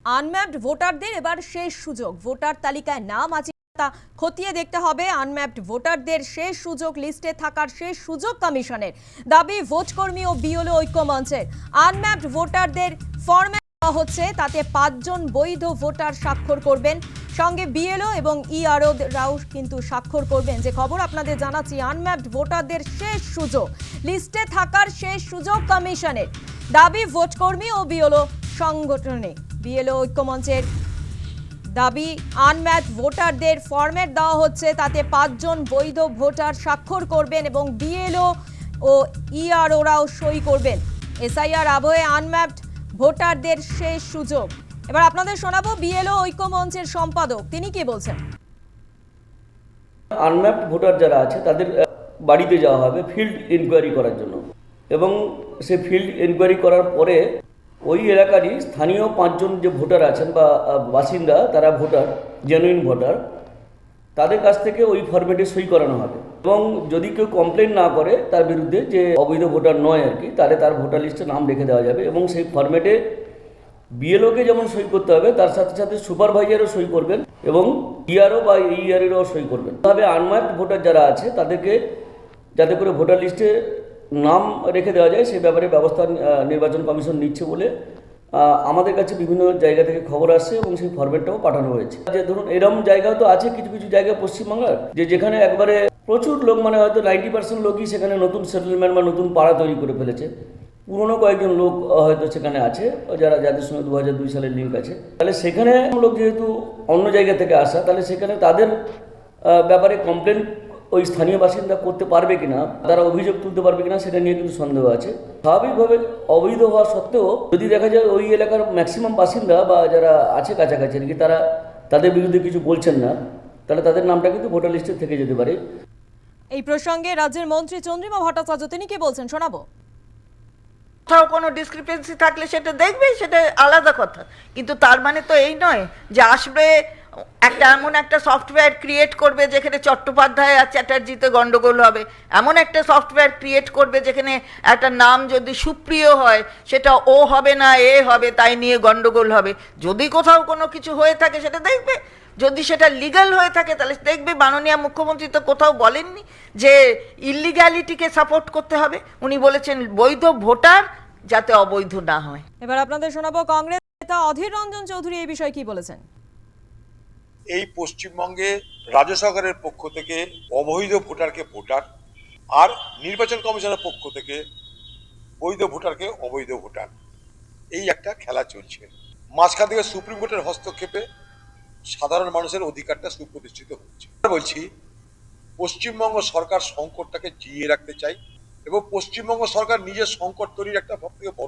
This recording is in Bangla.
আনম্যাপড ভোটারদের এবার শেষ সুযোগ। ভোটার তালিকায় নাম আছে তা খতিয়ে দেখতে হবে। আনম্যাপড ভোটারদের শেষ সুযোগ, লিস্টে থাকার শেষ সুযোগ কমিশনের দাবি ভোটকর্মী ও বিএলও ঐক্য মঞ্চের। আনম্যাপড ভোটারদের ফরম্যাট দেওয়া হচ্ছে, তাতে 5 জন বৈধ ভোটার স্বাক্ষর করবেন, সঙ্গে বিএলও এবং ইআরও রাও কিন্তু স্বাক্ষর করবেন। যে খবর আপনাদের জানাচ্ছি, আনম্যাপড ভোটারদের শেষ সুযোগ, লিস্টে থাকার শেষ সুযোগ কমিশনের দাবি ভোটকর্মী ও বিএলও সংগঠনে। বিএলও ঐক্যমঞ্চের দাবি আনম্যাপড ভোটারদের ফরম্যাট দেওয়া হচ্ছে, তাতে 5 জন বৈধ ভোটার স্বাক্ষর করবেন এবং বিএলও ও ইআরওরাও সই করবেন। এসআইআর আবহে আনম্যাপড ভোটারদের শেষ সুযোগ। এবার আপনাদের শোনাবো বিএলও ঐক্যমঞ্চের সম্পাদক, তিনি কি বলছেন। আনম্যাপড ভোটার যারা আছে তাদের বাড়িতে যাওয়া হবে ফিল্ড ইনকোয়ারি করার জন্য, এবং সে ফিল্ড ইনকোয়ারি করার পরে ওই এলাকারই স্থানীয় 5 জন যে ভোটার আছেন বা বাসিন্দা, তারা ভোটার, জেনুইন ভোটার, তাদের কাছ থেকে ওই ফরম্যাটে সই করানো হবে। এবং যদি কেউ কমপ্লেন না করে তার বিরুদ্ধে, যে অবৈধ ভোটার নয় আর কি, তাহলে তার ভোটার লিস্টে নাম রেখে দেওয়া যাবে। এবং সেই ফরম্যাটে বিএলওকে যেমন সই করতে হবে, তার সাথে সাথে সুপারভাইজারও সই করবেন এবং ইআরও বা ইআরএরও সই করবেন। তবে আনম্যাপড ভোটার যারা আছে তাদেরকে যাতে করে ভোটার লিস্টে নাম রেখে দেওয়া যায় সে ব্যাপারে ব্যবস্থা নির্বাচন কমিশন নিচ্ছে বলে আমাদের কাছে বিভিন্ন জায়গা থেকে খবর আসছে এবং সেই ফরম্যাটটাও পাঠানো হয়েছে। যে ধরুন এরকম জায়গাও তো আছে কিছু কিছু জায়গায় পশ্চিমবাংলার, যেখানে একবারে প্রচুর লোক, মানে হয়তো 90% লোকই সেখানে নতুন সেটেলমেন্ট বা নতুন পাড়া তৈরি করে ফেলেছে। পুরনো কয়েকজন লোক হয়তো সেখানে আছে যাদের সঙ্গে 2002 সালের লিঙ্ক আছে। তাহলে সেখানে লোক যেহেতু অন্য জায়গা থেকে আসা, তাহলে সেখানে তাদের ব্যাপারে কমপ্লেন ওই স্থানীয় বাসিন্দা করতে পারবে কিনা, তারা অভিযোগ তুলতে পারবে কিনা, সেটা নিয়ে কিন্তু সন্দেহ আছে। স্বাভাবিকভাবে অবৈধ হওয়া সত্ত্বেও যদি দেখা যায় ওই এলাকার ম্যাক্সিমাম বাসিন্দা বা যারা আছে কাছাকাছি আর কি, তারা তাদের বিরুদ্ধে কিছু বলছেন না, তাহলে তাদের নামটা কিন্তু ভোটার লিস্টে থেকে যেতে পারে। এই প্রসঙ্গে রাজ্যের মন্ত্রী চন্দ্রিমা ভট্টাচার্য তিনি কি বলছেন, শোনাবো। কোথাও কোনো ডিসক্রিপেন্সি থাকলে সেটা দেখবে, সেটা আলাদা কথা, কিন্তু তার মানে তো এই নয় যে আসবে এমন একটা সফটওয়্যার ক্রিয়েট করবে যেখানে চট্টোপাধ্যায় আর চ্যাটার্জিতে গন্ডগোল হবে, এমন একটা সফটওয়্যার ক্রিয়েট করবে যেখানে একটা নাম যদি সুপ্রিয় হয় সেটা ও হবে না এ হবে, তাই নিয়ে গন্ডগোল হবে। যদি কোথাও কোনো কিছু হয়ে থাকে সেটা দেখবে, যদি সেটা লিগ্যাল হয়ে থাকে তাহলে দেখবে। মাননীয় মুখ্যমন্ত্রী তো কোথাও বলেননি যে ইলিগ্যালিটিকে সাপোর্ট করতে হবে, উনি বলেছেন বৈধ ভোটার যাতে অবৈধ না হয়। এবার আপনাদের শোনাবো কংগ্রেস নেতা অধীর রঞ্জন চৌধুরী এই বিষয়ে কি বলেছেন। এই পশ্চিমবঙ্গে রাজ্য সরকারের পক্ষ থেকে অবৈধ ভোটারকে ভোটার, আর নির্বাচন কমিশনের পক্ষ থেকে বৈধ ভোটারকে অবৈধ ভোটার, এই একটা খেলা চলছে। মাঝখান থেকে সুপ্রিম কোর্টের হস্তক্ষেপে সাধারণ মানুষের অধিকারটা সুপ্রতিষ্ঠিত হচ্ছে। বলছি, পশ্চিমবঙ্গ সরকার সংকটটাকে জিইয়ে রাখতে চাই এবং পশ্চিমবঙ্গ সরকার নিজের সংকট তৈরির একটা সবথেকে বড়